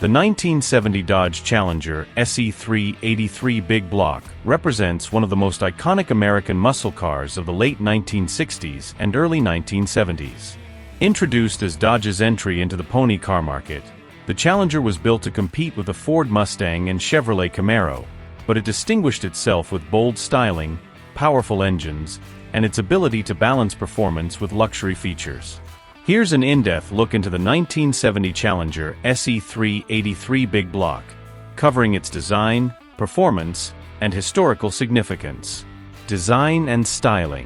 The 1970 Dodge Challenger SE383 Big Block represents one of the most iconic American muscle cars of the late 1960s and early 1970s. Introduced as Dodge's entry into the pony car market, the Challenger was built to compete with the Ford Mustang and Chevrolet Camaro, but it distinguished itself with bold styling, powerful engines, and its ability to balance performance with luxury features. Here's an in-depth look into the 1970 Challenger SE383 Big Block, covering its design, performance, and historical significance. Design and styling.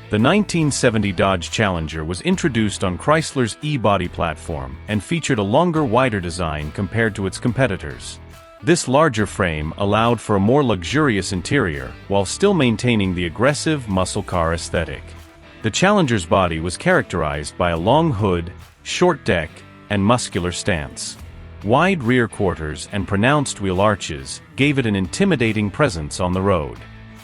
The 1970 Dodge Challenger was introduced on Chrysler's E-Body platform and featured a longer, wider design compared to its competitors. This larger frame allowed for a more luxurious interior while still maintaining the aggressive muscle car aesthetic. The Challenger's body was characterized by a long hood, short deck, and muscular stance. Wide rear quarters and pronounced wheel arches gave it an intimidating presence on the road.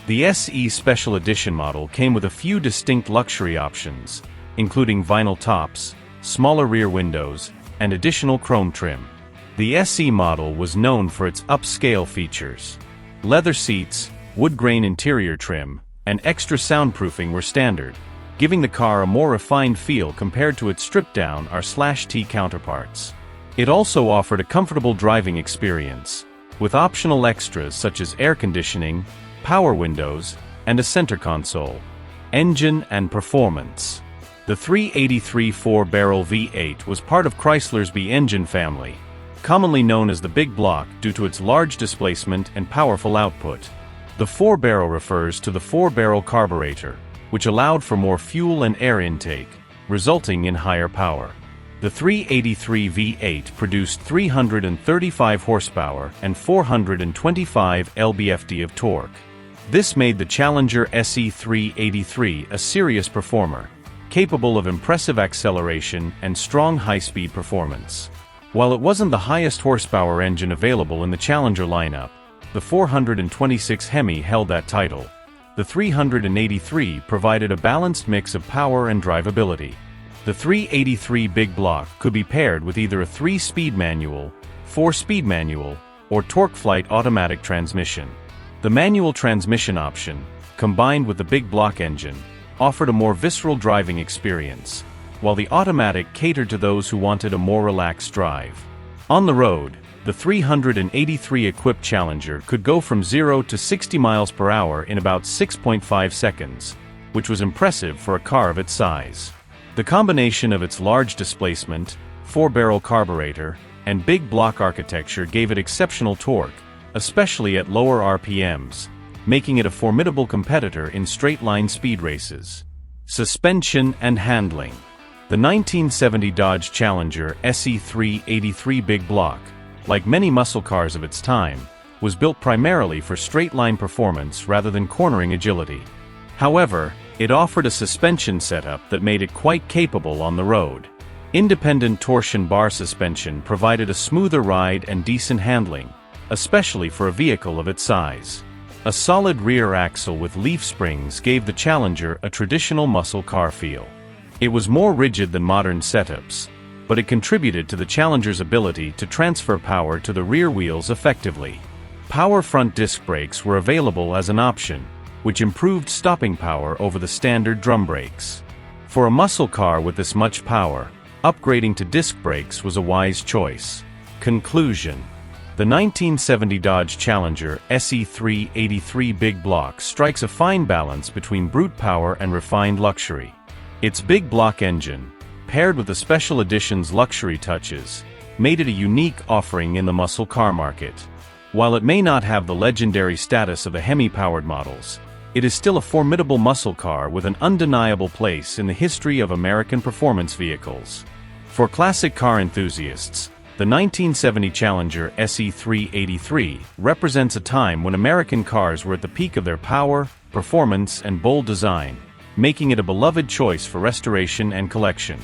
The SE Special Edition model came with a few distinct luxury options, including vinyl tops, smaller rear windows, and additional chrome trim. The SE model was known for its upscale features. Leather seats, wood grain interior trim, and extra soundproofing were standard, giving the car a more refined feel compared to its stripped-down R/T counterparts. It also offered a comfortable driving experience, with optional extras such as air conditioning, power windows, and a center console. Engine and performance. The 383 4-barrel V8 was part of Chrysler's B engine family, commonly known as the Big Block due to its large displacement and powerful output. The 4-barrel refers to the 4-barrel carburetor, which allowed for more fuel and air intake, resulting in higher power. The 383 V8 produced 335 horsepower and 425 lb-ft of torque. This made the Challenger SE383 a serious performer, capable of impressive acceleration and strong high-speed performance. While it wasn't the highest horsepower engine available in the Challenger lineup, the 426 Hemi held that title. The 383 provided a balanced mix of power and drivability. The 383 Big Block could be paired with either a 3-speed manual, 4-speed manual, or TorqueFlite automatic transmission. The manual transmission option, combined with the Big Block engine, offered a more visceral driving experience, while the automatic catered to those who wanted a more relaxed drive. On the road, the 383 equipped Challenger could go from 0 to 60 miles per hour in about 6.5 seconds, which was impressive for a car of its size. The combination of its large displacement, 4-barrel carburetor, and Big Block architecture gave it exceptional torque, especially at lower RPMs, making it a formidable competitor in straight-line speed races. Suspension and handling. The 1970 Dodge Challenger SE383 Big Block, like many muscle cars of its time, was built primarily for straight-line performance rather than cornering agility. However, it offered a suspension setup that made it quite capable on the road. Independent torsion bar suspension provided a smoother ride and decent handling, especially for a vehicle of its size. A solid rear axle with leaf springs gave the Challenger a traditional muscle car feel. It was more rigid than modern setups, but it contributed to the Challenger's ability to transfer power to the rear wheels effectively. Power front disc brakes were available as an option, which improved stopping power over the standard drum brakes. For a muscle car with this much power, upgrading to disc brakes was a wise choice. Conclusion. The 1970 Dodge Challenger SE383 Big Block strikes a fine balance between brute power and refined luxury. Its Big Block engine, paired with the Special Edition's luxury touches, made it a unique offering in the muscle car market. While it may not have the legendary status of the Hemi-powered models, it is still a formidable muscle car with an undeniable place in the history of American performance vehicles. For classic car enthusiasts, the 1970 Challenger SE383 represents a time when American cars were at the peak of their power, performance, and bold design, making it a beloved choice for restoration and collection.